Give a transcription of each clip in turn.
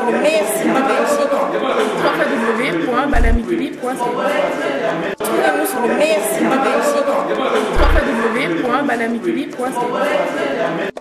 sur le meilleur site de Belgique, www.balamikili.ca. Trouvez-nous sur le meilleur site de Belgique, www.balamikili.ca.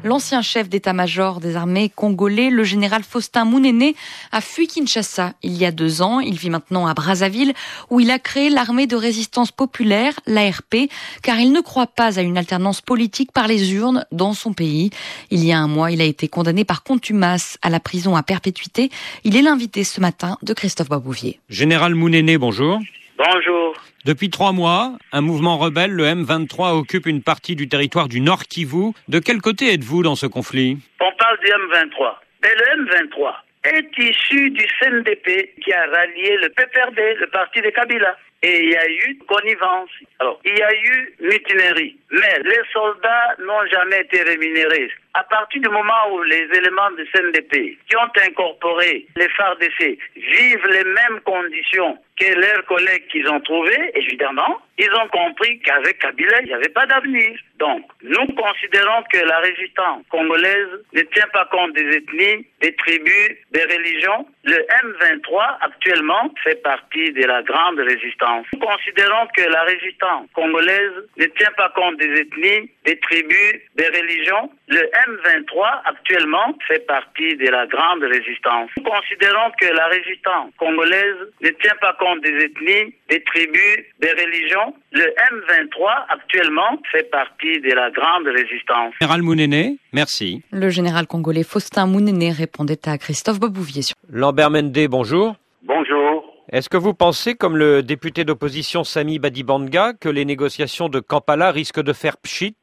L'ancien chef d'état-major des armées congolais, le général Faustin Mounéné, a fui Kinshasa il y a 2 ans. Il vit maintenant à Brazzaville, où il a créé l'armée de résistance populaire, l'ARP, car il ne croit pas à une alternance politique par les urnes dans son pays. Il y a 1 mois, il a été condamné par contumace à la prison à perpétuité. Il est l'invité ce matin de Christophe Babouvier. Général Mounéné, bonjour. Bonjour. Depuis 3 mois, un mouvement rebelle, le M23, occupe une partie du territoire du Nord Kivu. De quel côté êtes-vous dans ce conflit? On parle du M23. Et le M23 est issu du CNDP qui a rallié le PPRD, le parti de Kabila. Et il y a eu connivence. Alors, il y a eu mutinerie. Mais les soldats n'ont jamais été rémunérés. À partir du moment où les éléments du CNDP qui ont incorporé les FARDC vivent les mêmes conditions que leurs collègues qu'ils ont trouvés, évidemment, ils ont compris qu'avec Kabila, il n'y avait pas d'avenir. Donc, nous considérons que la résistance congolaise ne tient pas compte des ethnies, des tribus, des religions. Le M23, actuellement, fait partie de la grande résistance. Nous considérons que la résistance congolaise ne tient pas compte des ethnies, des tribus, des religions. Le M23, actuellement, fait partie de la grande résistance. Nous considérons que la résistance congolaise ne tient pas compte des ethnies, des tribus, des religions. Le M23, actuellement, fait partie de la grande résistance. Général Mounéné, merci. Le général congolais Faustin Mounéné répondait à Christophe Babouvier. Lambert Mende, bonjour. Bonjour. Est-ce que vous pensez, comme le député d'opposition Sami Badibanga, que les négociations de Kampala risquent de faire pchit?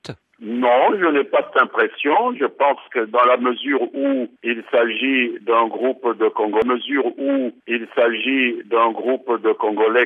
Non, je n'ai pas cette impression. Je pense que dans la mesure où il s'agit d'un groupe de Congolais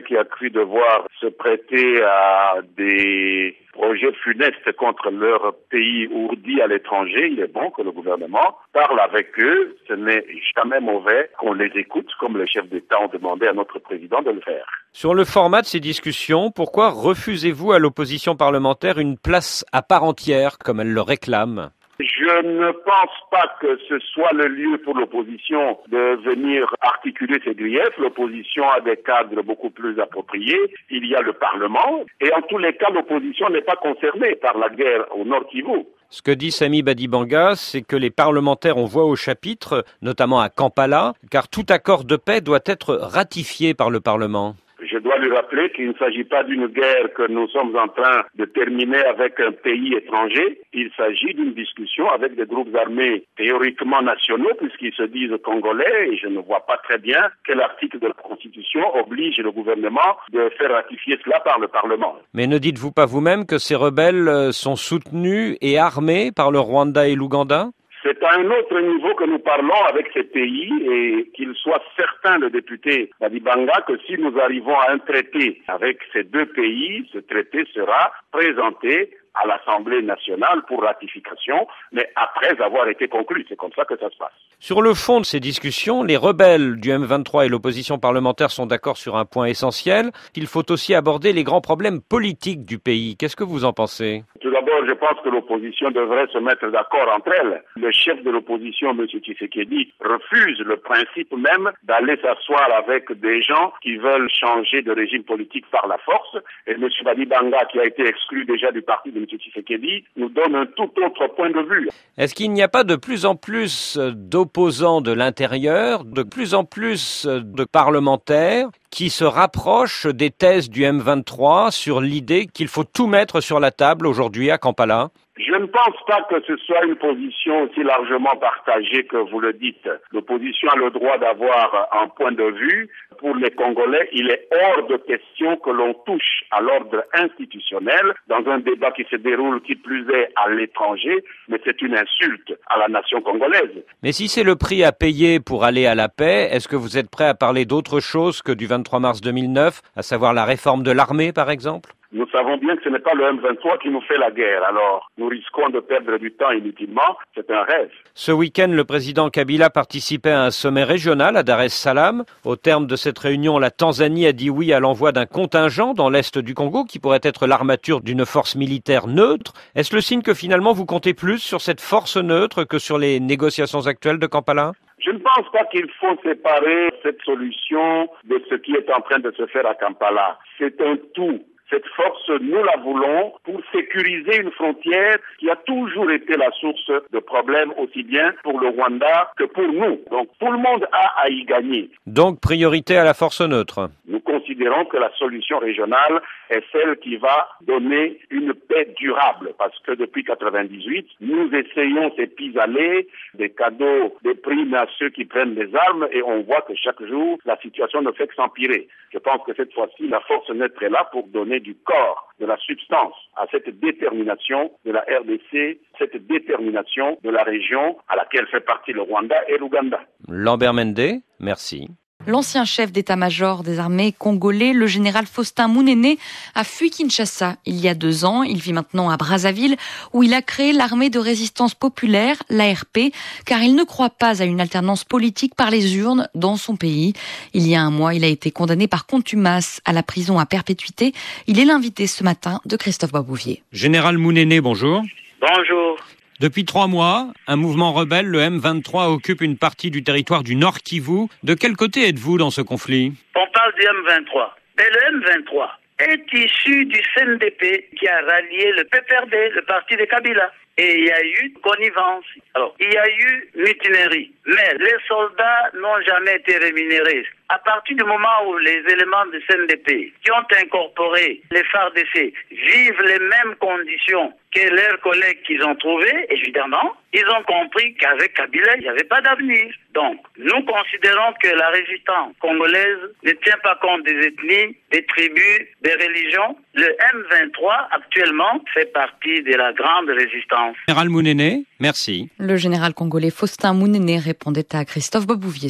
qui a cru devoir se prêter à des projets funestes contre leur pays ourdi à l'étranger, il est bon que le gouvernement parle avec eux. Ce n'est jamais mauvais qu'on les écoute, comme les chefs d'État ont demandé à notre président de le faire. Sur le format de ces discussions, pourquoi refusez-vous à l'opposition parlementaire une place à part entière, comme elle le réclame? Je ne pense pas que ce soit le lieu pour l'opposition de venir articuler ses griefs. L'opposition a des cadres beaucoup plus appropriés. Il y a le Parlement. Et en tous les cas, l'opposition n'est pas concernée par la guerre au Nord Kivu. Ce que dit Sami Badibanga, c'est que les parlementaires ont voix au chapitre, notamment à Kampala, car tout accord de paix doit être ratifié par le Parlement. Je dois lui rappeler qu'il ne s'agit pas d'une guerre que nous sommes en train de terminer avec un pays étranger. Il s'agit d'une discussion avec des groupes armés théoriquement nationaux puisqu'ils se disent congolais et je ne vois pas très bien quel article de la Constitution oblige le gouvernement de faire ratifier cela par le Parlement. Mais ne dites-vous pas vous-même que ces rebelles sont soutenus et armés par le Rwanda et l'Ouganda ? C'est à un autre niveau que nous parlons avec ces pays et qu'il soit certain, le député Badibanga, que si nous arrivons à un traité avec ces 2 pays, ce traité sera présenté à l'Assemblée nationale pour ratification, mais après avoir été conclu. C'est comme ça que ça se passe. Sur le fond de ces discussions, les rebelles du M23 et l'opposition parlementaire sont d'accord sur un point essentiel. Il faut aussi aborder les grands problèmes politiques du pays. Qu'est-ce que vous en pensez ? Tout d'abord, je pense que l'opposition devrait se mettre d'accord entre elles. Le chef de l'opposition, M. Tshisekedi, refuse le principe même d'aller s'asseoir avec des gens qui veulent changer de régime politique par la force. Et M. Badibanga, qui a été exclu déjà du parti de M. Tshisekedi, nous donne un tout autre point de vue. Est-ce qu'il n'y a pas de plus en plus d'opposants de l'intérieur, de plus en plus de parlementaires qui se rapprochent des thèses du M23 sur l'idée qu'il faut tout mettre sur la table aujourd'hui à Kampala ? Je ne pense pas que ce soit une position aussi largement partagée que vous le dites. L'opposition a le droit d'avoir un point de vue. Pour les Congolais, il est hors de question que l'on touche à l'ordre institutionnel dans un débat qui se déroule qui plus est à l'étranger, mais c'est une insulte à la nation congolaise. Mais si c'est le prix à payer pour aller à la paix, est-ce que vous êtes prêt à parler d'autre chose que du 23 mars 2009, à savoir la réforme de l'armée par exemple ? Nous savons bien que ce n'est pas le M23 qui nous fait la guerre, alors nous risquons de perdre du temps inutilement, c'est un rêve. Ce week-end, le président Kabila participait à un sommet régional à Dar es Salaam. Au terme de cette réunion, la Tanzanie a dit oui à l'envoi d'un contingent dans l'est du Congo qui pourrait être l'armature d'une force militaire neutre. Est-ce le signe que finalement vous comptez plus sur cette force neutre que sur les négociations actuelles de Kampala ? Je ne pense pas qu'il faut séparer cette solution de ce qui est en train de se faire à Kampala. C'est un tout. Cette force, nous la voulons pour sécuriser une frontière qui a toujours été la source de problèmes aussi bien pour le Rwanda que pour nous. Donc tout le monde a à y gagner. Donc priorité à la force neutre. Nous considérons que la solution régionale est celle qui va donner une paix durable parce que depuis 1998, nous essayons ces pis-aller, des cadeaux, des primes à ceux qui prennent les armes et on voit que chaque jour, la situation ne fait que s'empirer. Je pense que cette fois-ci, la force neutre est là pour donner du corps, de la substance à cette détermination de la RDC, cette détermination de la région à laquelle fait partie le Rwanda et l'Ouganda. Lambert Mende, merci. L'ancien chef d'état-major des armées congolais, le général Faustin Mounene, a fui Kinshasa il y a 2 ans. Il vit maintenant à Brazzaville, où il a créé l'armée de résistance populaire, l'ARP, car il ne croit pas à une alternance politique par les urnes dans son pays. Il y a 1 mois, il a été condamné par contumace à la prison à perpétuité. Il est l'invité ce matin de Christophe Babouvier. Général Mounene, bonjour. Bonjour. Depuis 3 mois, un mouvement rebelle, le M23, occupe une partie du territoire du Nord Kivu. De quel côté êtes-vous dans ce conflit ? On parle du M23. Mais le M23 est issu du CNDP qui a rallié le PPRD, le parti de Kabila. Et il y a eu connivence. Alors, il y a eu mutinerie. Mais les soldats n'ont jamais été rémunérés. À partir du moment où les éléments du CNDP qui ont incorporé les FARDC vivent les mêmes conditions que leurs collègues qu'ils ont trouvés, évidemment, ils ont compris qu'avec Kabila, il n'y avait pas d'avenir. Donc, nous considérons que la résistance congolaise ne tient pas compte des ethnies, des tribus, des religions. Le M23, actuellement, fait partie de la grande résistance. Général Mounene, merci. Le général congolais Faustin Mounene répondait à Christophe Babouvier.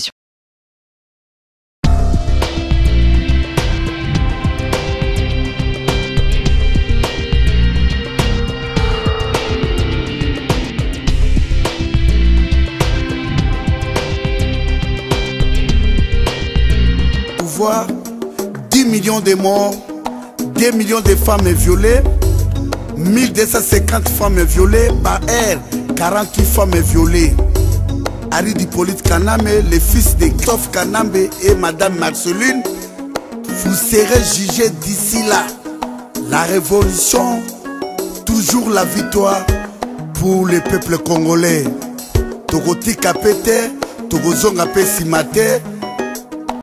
Voir 10 millions de morts, 2 millions de femmes violées, 1250 femmes violées par air, 48 femmes violées. Harry Hippolyte Kanambe, le fils de Christophe Kanambe et Madame Marceline, vous serez jugés d'ici là. La révolution, toujours la victoire pour le peuple congolais. Togoti Kapete, Togozonga Pesimate.